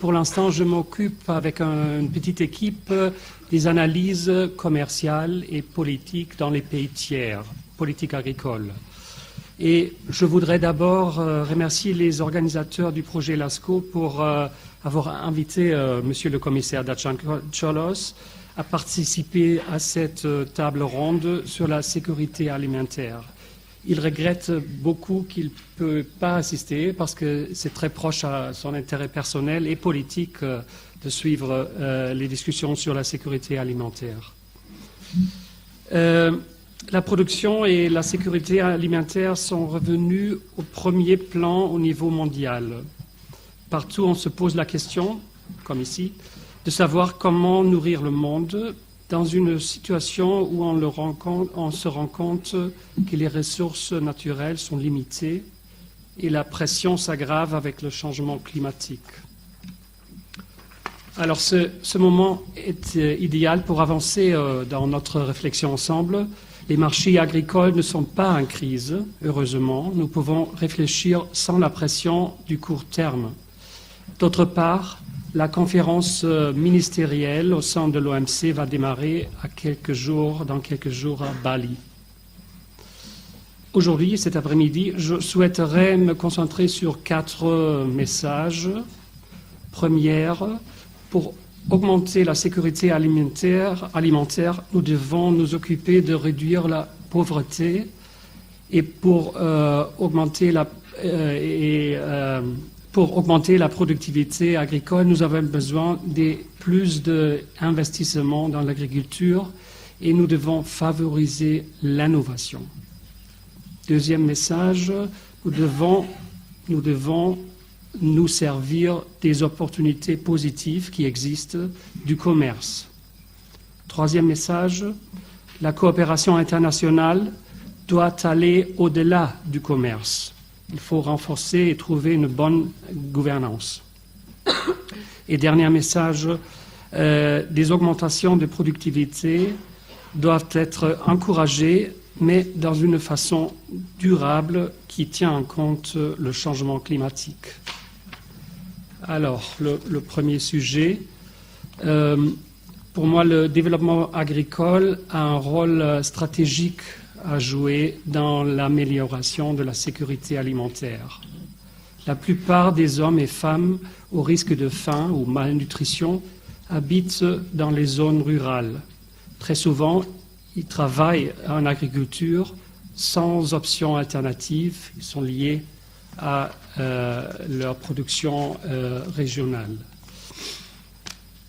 pour l'instant, je m'occupe avec une petite équipe des analyses commerciales et politiques dans les pays tiers, politiques agricoles. Et je voudrais d'abord remercier les organisateurs du projet LASCO pour avoir invité Monsieur le commissaire Dacian Ciolos à participer à cette table ronde sur la sécurité alimentaire. Il regrette beaucoup qu'il ne peut pas assister parce que c'est très proche à son intérêt personnel et politique de suivre les discussions sur la sécurité alimentaire. La production et la sécurité alimentaire sont revenus au premier plan au niveau mondial. Partout, on se pose la question, comme ici, de savoir comment nourrir le monde dans une situation où on se rend compte que les ressources naturelles sont limitées et la pression s'aggrave avec le changement climatique. Alors ce moment est idéal pour avancer dans notre réflexion ensemble. Les marchés agricoles ne sont pas en crise, heureusement. Nous pouvons réfléchir sans la pression du court terme. D'autre part, la conférence ministérielle au sein de l'OMC va démarrer dans quelques jours à Bali. Aujourd'hui, cet après-midi, je souhaiterais me concentrer sur 4 messages. Première, pour augmenter la sécurité alimentaire, nous devons nous occuper de réduire la pauvreté et pour augmenter la productivité agricole, nous avons besoin de plus d'investissements dans l'agriculture et nous devons favoriser l'innovation. Deuxième message, nous devons nous servir des opportunités positives qui existent du commerce. Troisième message, la coopération internationale doit aller au-delà du commerce. Il faut renforcer et trouver une bonne gouvernance. Et dernier message, des augmentations de productivité doivent être encouragées, mais dans une façon durable qui tient en compte le changement climatique. Alors, le premier sujet, pour moi, le développement agricole a un rôle stratégique à jouer dans l'amélioration de la sécurité alimentaire. La plupart des hommes et femmes au risque de faim ou malnutrition habitent dans les zones rurales. Très souvent, ils travaillent en agriculture sans option alternative. Ils sont liés à leur production régionale.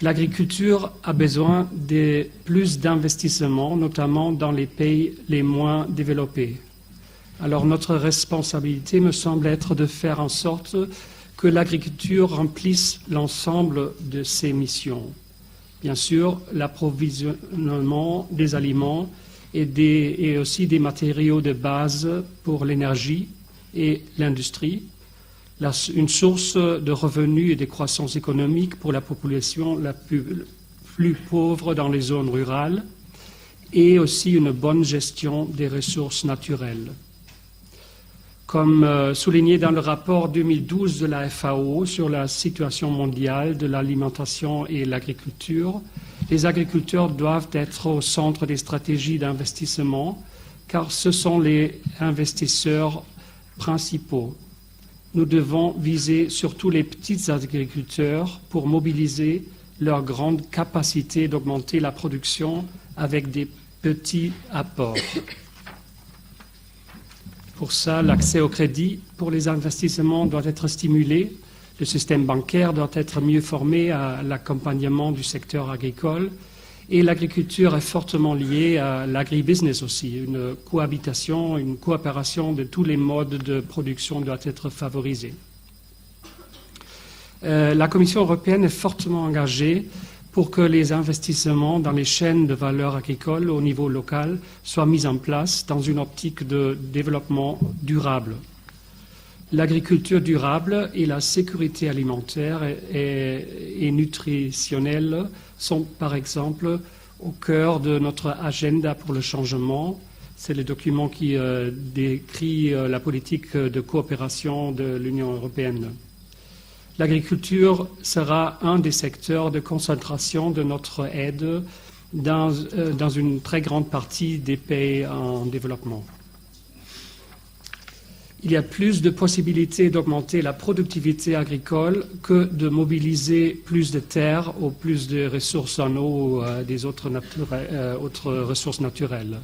L'agriculture a besoin de plus d'investissements, notamment dans les pays les moins développés. Alors notre responsabilité me semble être de faire en sorte que l'agriculture remplisse l'ensemble de ses missions. Bien sûr, l'approvisionnement des aliments et aussi des matériaux de base pour l'énergie et l'industrie, une source de revenus et de croissance économique pour la population la plus pauvre dans les zones rurales, et aussi une bonne gestion des ressources naturelles. Comme souligné dans le rapport 2012 de la FAO sur la situation mondiale de l'alimentation et l'agriculture, les agriculteurs doivent être au centre des stratégies d'investissement, car ce sont les investisseurs principaux. Nous devons viser surtout les petits agriculteurs pour mobiliser leur grande capacité d'augmenter la production avec des petits apports. Pour ça, l'accès au crédit pour les investissements doit être stimulé. Le système bancaire doit être mieux formé à l'accompagnement du secteur agricole. Et l'agriculture est fortement liée à l'agribusiness aussi. Une cohabitation, une coopération de tous les modes de production doit être favorisée. La Commission européenne est fortement engagée pour que les investissements dans les chaînes de valeur agricole au niveau local soient mis en place dans une optique de développement durable. L'agriculture durable et la sécurité alimentaire et nutritionnelle sont par exemple au cœur de notre agenda pour le changement. C'est le document qui décrit la politique de coopération de l'Union européenne. L'agriculture sera un des secteurs de concentration de notre aide dans une très grande partie des pays en développement. Il y a plus de possibilités d'augmenter la productivité agricole que de mobiliser plus de terres ou plus de ressources en eau ou des autres ressources naturelles.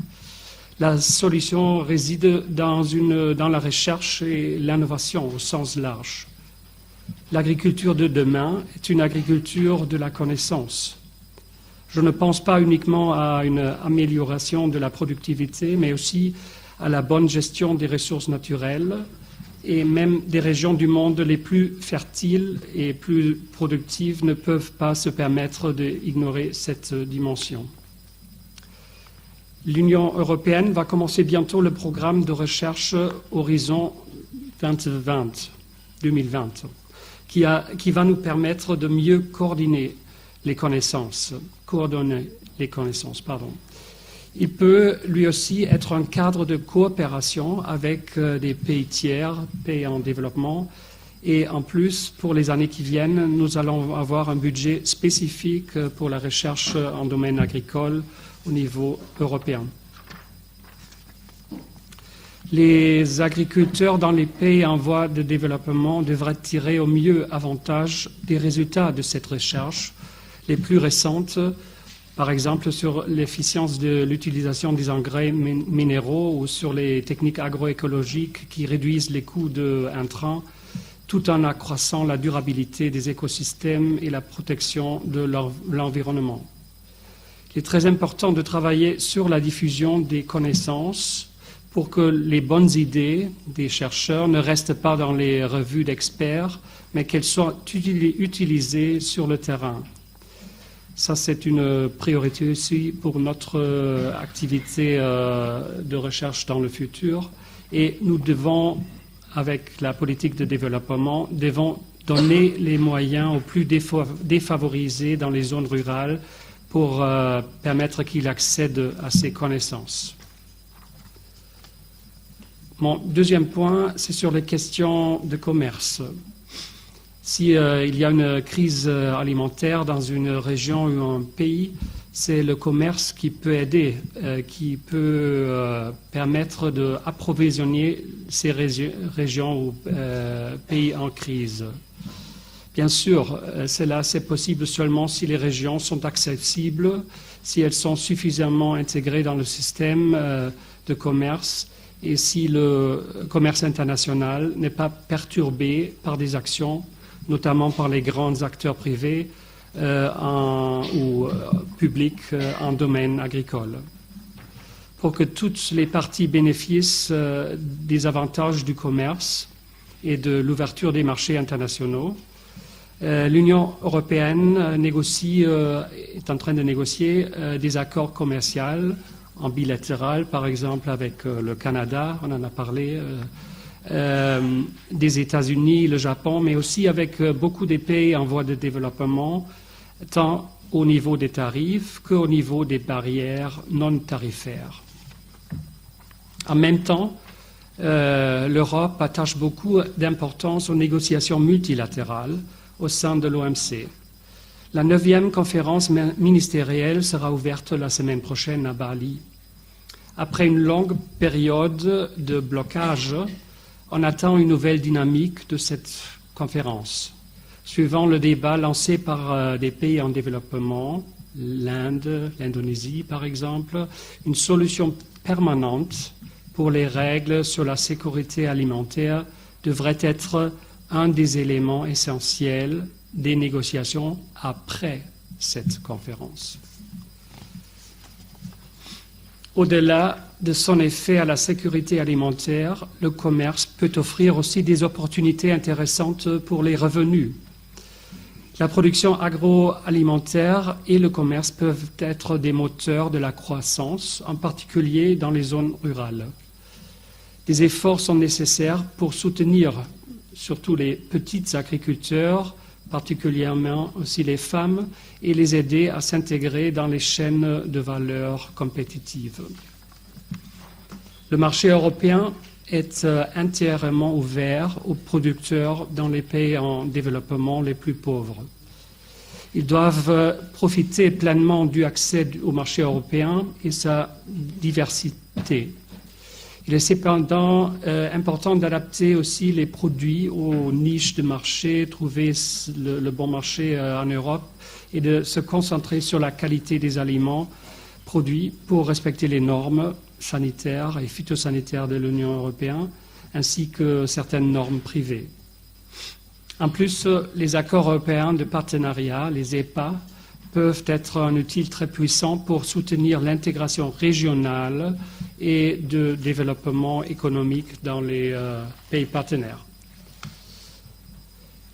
La solution réside dans la recherche et l'innovation au sens large. L'agriculture de demain est une agriculture de la connaissance. Je ne pense pas uniquement à une amélioration de la productivité, mais aussi à la bonne gestion des ressources naturelles et même des régions du monde les plus fertiles et plus productives ne peuvent pas se permettre d'ignorer cette dimension. L'Union européenne va commencer bientôt le programme de recherche Horizon 2020, qui va nous permettre de mieux coordonner les connaissances. Il peut lui aussi être un cadre de coopération avec des pays tiers, pays en développement. Et en plus, pour les années qui viennent, nous allons avoir un budget spécifique pour la recherche en domaine agricole au niveau européen. Les agriculteurs dans les pays en voie de développement devraient tirer au mieux avantage des résultats de cette recherche, les plus récentes, par exemple sur l'efficience de l'utilisation des engrais minéraux ou sur les techniques agroécologiques qui réduisent les coûts d'intrants, tout en accroissant la durabilité des écosystèmes et la protection de l'environnement. Il est très important de travailler sur la diffusion des connaissances pour que les bonnes idées des chercheurs ne restent pas dans les revues d'experts, mais qu'elles soient utilisées sur le terrain. Ça, c'est une priorité aussi pour notre activité de recherche dans le futur. Et nous devons, avec la politique de développement, donner les moyens aux plus défavorisés dans les zones rurales pour permettre qu'ils accèdent à ces connaissances. Mon deuxième point, c'est sur les questions de commerce. Si il y a une crise alimentaire dans une région ou un pays, c'est le commerce qui peut aider, qui peut permettre d'approvisionner ces régions ou pays en crise. Bien sûr, c'est possible seulement si les régions sont accessibles, si elles sont suffisamment intégrées dans le système de commerce et si le commerce international n'est pas perturbé par des actions, notamment par les grands acteurs privés ou publics en domaine agricole. Pour que toutes les parties bénéficient des avantages du commerce et de l'ouverture des marchés internationaux, l'Union européenne est en train de négocier des accords commerciaux en bilatéral, par exemple avec le Canada, on en a parlé, des États-Unis, le Japon, mais aussi avec beaucoup des pays en voie de développement, tant au niveau des tarifs qu'au niveau des barrières non tarifaires. En même temps, l'Europe attache beaucoup d'importance aux négociations multilatérales au sein de l'OMC. La 9e conférence ministérielle sera ouverte la semaine prochaine à Bali. Après une longue période de blocage, on attend une nouvelle dynamique de cette conférence. Suivant le débat lancé par des pays en développement, l'Inde, l'Indonésie par exemple, une solution permanente pour les règles sur la sécurité alimentaire devrait être un des éléments essentiels des négociations après cette conférence. Au-delà de son effet à la sécurité alimentaire, le commerce peut offrir aussi des opportunités intéressantes pour les revenus. La production agroalimentaire et le commerce peuvent être des moteurs de la croissance, en particulier dans les zones rurales. Des efforts sont nécessaires pour soutenir surtout les petits agriculteurs, particulièrement aussi les femmes, et les aider à s'intégrer dans les chaînes de valeur compétitives. Le marché européen est entièrement ouvert aux producteurs dans les pays en développement les plus pauvres. Ils doivent profiter pleinement du accès au marché européen et sa diversité. Il est cependant important d'adapter aussi les produits aux niches de marché, trouver le bon marché en Europe et de se concentrer sur la qualité des aliments produits pour respecter les normes sanitaires et phytosanitaires de l'Union européenne, ainsi que certaines normes privées. En plus, les accords européens de partenariat, les EPA, peuvent être un outil très puissant pour soutenir l'intégration régionale et de développement économique dans les pays partenaires.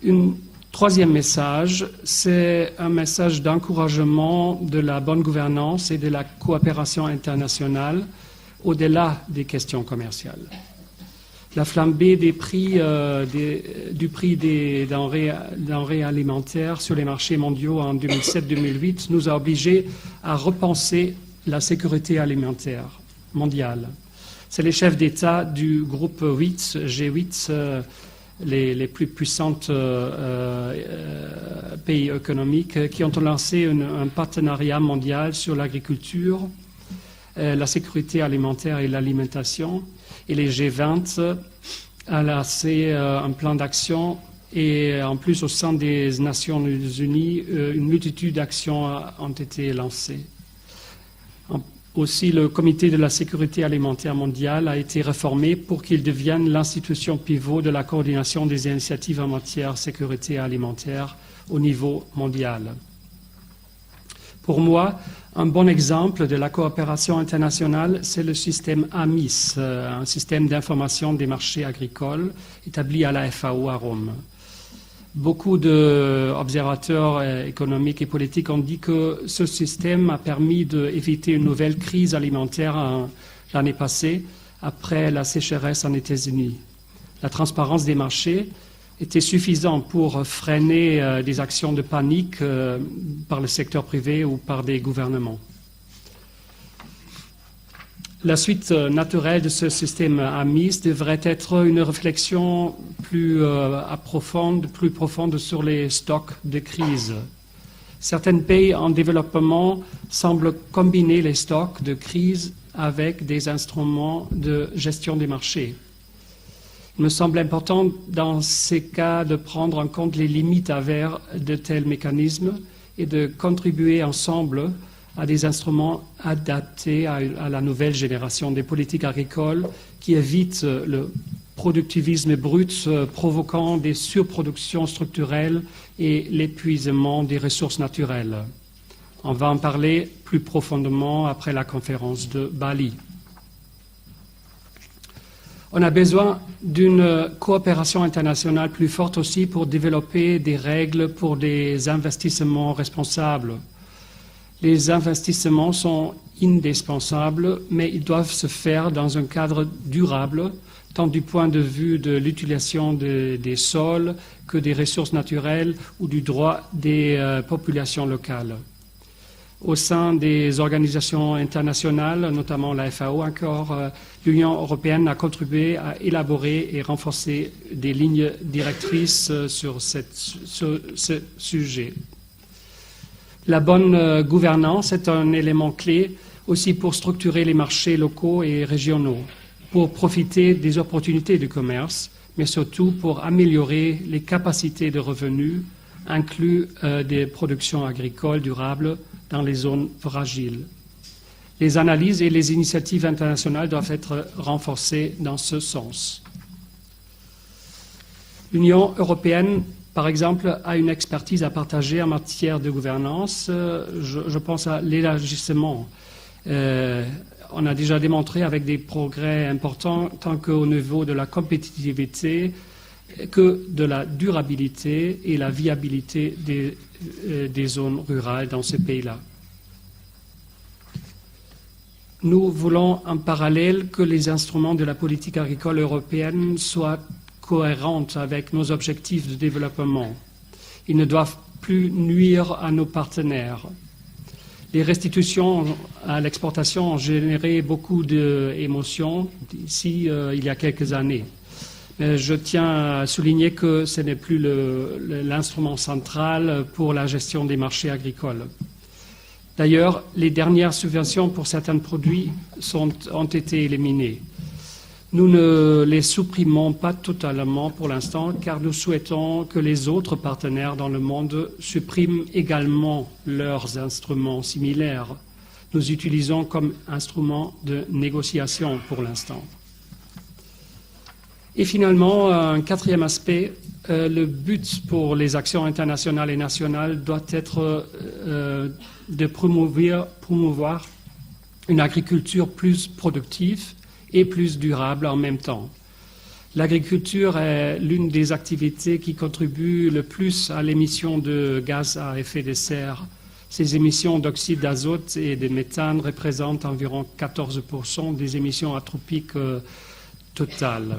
Un troisième message, c'est un message d'encouragement de la bonne gouvernance et de la coopération internationale au-delà des questions commerciales. La flambée des prix, du prix des denrées alimentaires sur les marchés mondiaux en 2007-2008 nous a obligés à repenser la sécurité alimentaire mondiale. C'est les chefs d'État du groupe 8, G8, les plus puissants pays économiques, qui ont lancé un partenariat mondial sur l'agriculture, la sécurité alimentaire et l'alimentation. Et les G20 a lancé un plan d'action et en plus au sein des Nations Unies, une multitude d'actions ont été lancées. Aussi, le Comité de la sécurité alimentaire mondiale a été réformé pour qu'il devienne l'institution pivot de la coordination des initiatives en matière de sécurité alimentaire au niveau mondial. Pour moi, un bon exemple de la coopération internationale, c'est le système AMIS, un système d'information des marchés agricoles établi à la FAO à Rome. Beaucoup d'observateurs économiques et politiques ont dit que ce système a permis d'éviter une nouvelle crise alimentaire l'année passée, après la sécheresse en États-Unis. La transparence des marchés était suffisant pour freiner des actions de panique par le secteur privé ou par des gouvernements. La suite naturelle de ce système AMIS devrait être une réflexion plus profonde sur les stocks de crise. Certains pays en développement semblent combiner les stocks de crise avec des instruments de gestion des marchés. Il me semble important dans ces cas de prendre en compte les limites avérées de tels mécanismes et de contribuer ensemble à des instruments adaptés à la nouvelle génération des politiques agricoles qui évitent le productivisme brut provoquant des surproductions structurelles et l'épuisement des ressources naturelles. On va en parler plus profondément après la conférence de Bali. On a besoin d'une coopération internationale plus forte aussi pour développer des règles pour des investissements responsables. Les investissements sont indispensables, mais ils doivent se faire dans un cadre durable, tant du point de vue de l'utilisation des sols que des ressources naturelles ou du droit des populations locales. Au sein des organisations internationales, notamment la FAO encore, l'Union européenne a contribué à élaborer et renforcer des lignes directrices sur ce sujet. La bonne gouvernance est un élément clé aussi pour structurer les marchés locaux et régionaux, pour profiter des opportunités du commerce, mais surtout pour améliorer les capacités de revenus, inclus des productions agricoles durables dans les zones fragiles. Les analyses et les initiatives internationales doivent être renforcées dans ce sens. L'Union européenne, par exemple, a une expertise à partager en matière de gouvernance. Je pense à l'élargissement. On a déjà démontré avec des progrès importants, tant qu'au niveau de la compétitivité que de la durabilité et la viabilité des zones rurales dans ces pays-là. Nous voulons en parallèle que les instruments de la politique agricole européenne soient cohérents avec nos objectifs de développement. Ils ne doivent plus nuire à nos partenaires. Les restitutions à l'exportation ont généré beaucoup d'émotions ici il y a quelques années. Mais je tiens à souligner que ce n'est plus l'instrument central pour la gestion des marchés agricoles. D'ailleurs, les dernières subventions pour certains produits ont été éliminées. Nous ne les supprimons pas totalement pour l'instant, car nous souhaitons que les autres partenaires dans le monde suppriment également leurs instruments similaires. Nous utilisons comme instrument de négociation pour l'instant. Et finalement, un quatrième aspect, le but pour les actions internationales et nationales doit être de promouvoir une agriculture plus productive et plus durable en même temps. L'agriculture est l'une des activités qui contribue le plus à l'émission de gaz à effet de serre. Ces émissions d'oxyde d'azote et de méthane représentent environ 14% des émissions anthropiques totales.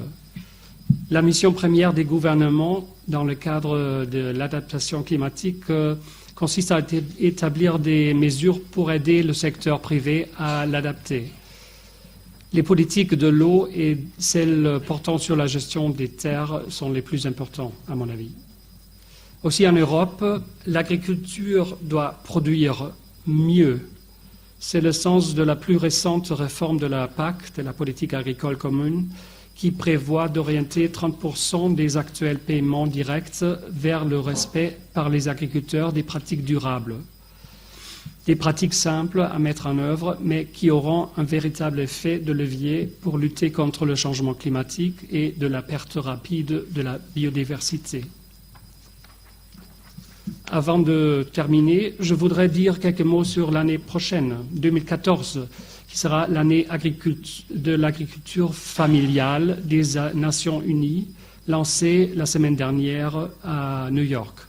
La mission première des gouvernements dans le cadre de l'adaptation climatique consiste à établir des mesures pour aider le secteur privé à l'adapter. Les politiques de l'eau et celles portant sur la gestion des terres sont les plus importantes, à mon avis. Aussi en Europe, l'agriculture doit produire mieux. C'est le sens de la plus récente réforme de la PAC, de la politique agricole commune, qui prévoit d'orienter 30% des actuels paiements directs vers le respect par les agriculteurs des pratiques durables. Des pratiques simples à mettre en œuvre, mais qui auront un véritable effet de levier pour lutter contre le changement climatique et de la perte rapide de la biodiversité. Avant de terminer, je voudrais dire quelques mots sur l'année prochaine, 2014, qui sera l'année de l'agriculture familiale des Nations Unies, lancée la semaine dernière à New York.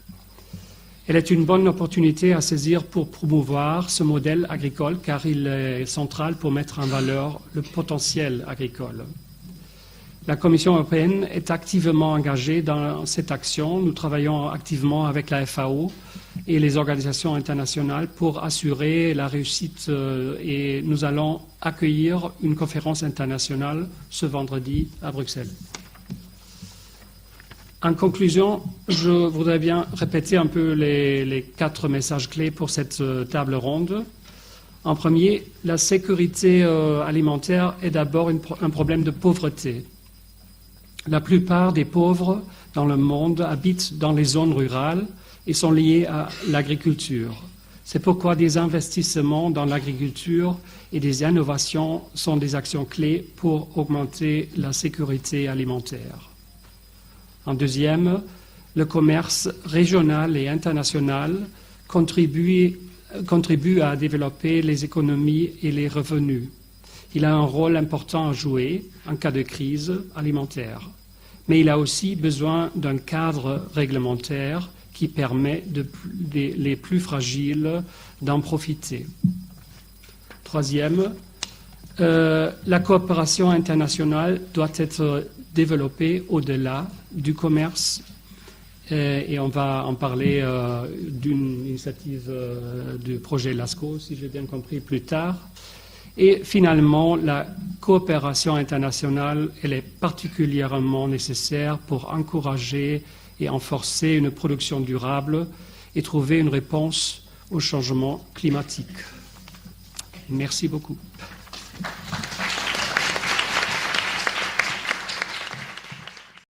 Elle est une bonne opportunité à saisir pour promouvoir ce modèle agricole, car il est central pour mettre en valeur le potentiel agricole. La Commission européenne est activement engagée dans cette action. Nous travaillons activement avec la FAO et les organisations internationales pour assurer la réussite et nous allons accueillir une conférence internationale ce vendredi à Bruxelles. En conclusion, je voudrais bien répéter un peu les 4 messages clés pour cette table ronde. En premier, la sécurité alimentaire est d'abord un problème de pauvreté. La plupart des pauvres dans le monde habitent dans les zones rurales et sont liés à l'agriculture. C'est pourquoi des investissements dans l'agriculture et des innovations sont des actions clés pour augmenter la sécurité alimentaire. En deuxième, le commerce régional et international contribue à développer les économies et les revenus. Il a un rôle important à jouer en cas de crise alimentaire. Mais il a aussi besoin d'un cadre réglementaire qui permet les plus fragiles d'en profiter. Troisième, la coopération internationale doit être développée au-delà du commerce et on va en parler d'une initiative du projet LASCO, si j'ai bien compris, plus tard. Et finalement, la coopération internationale, elle est particulièrement nécessaire pour encourager et renforcer une production durable et trouver une réponse au changement climatique. Merci beaucoup.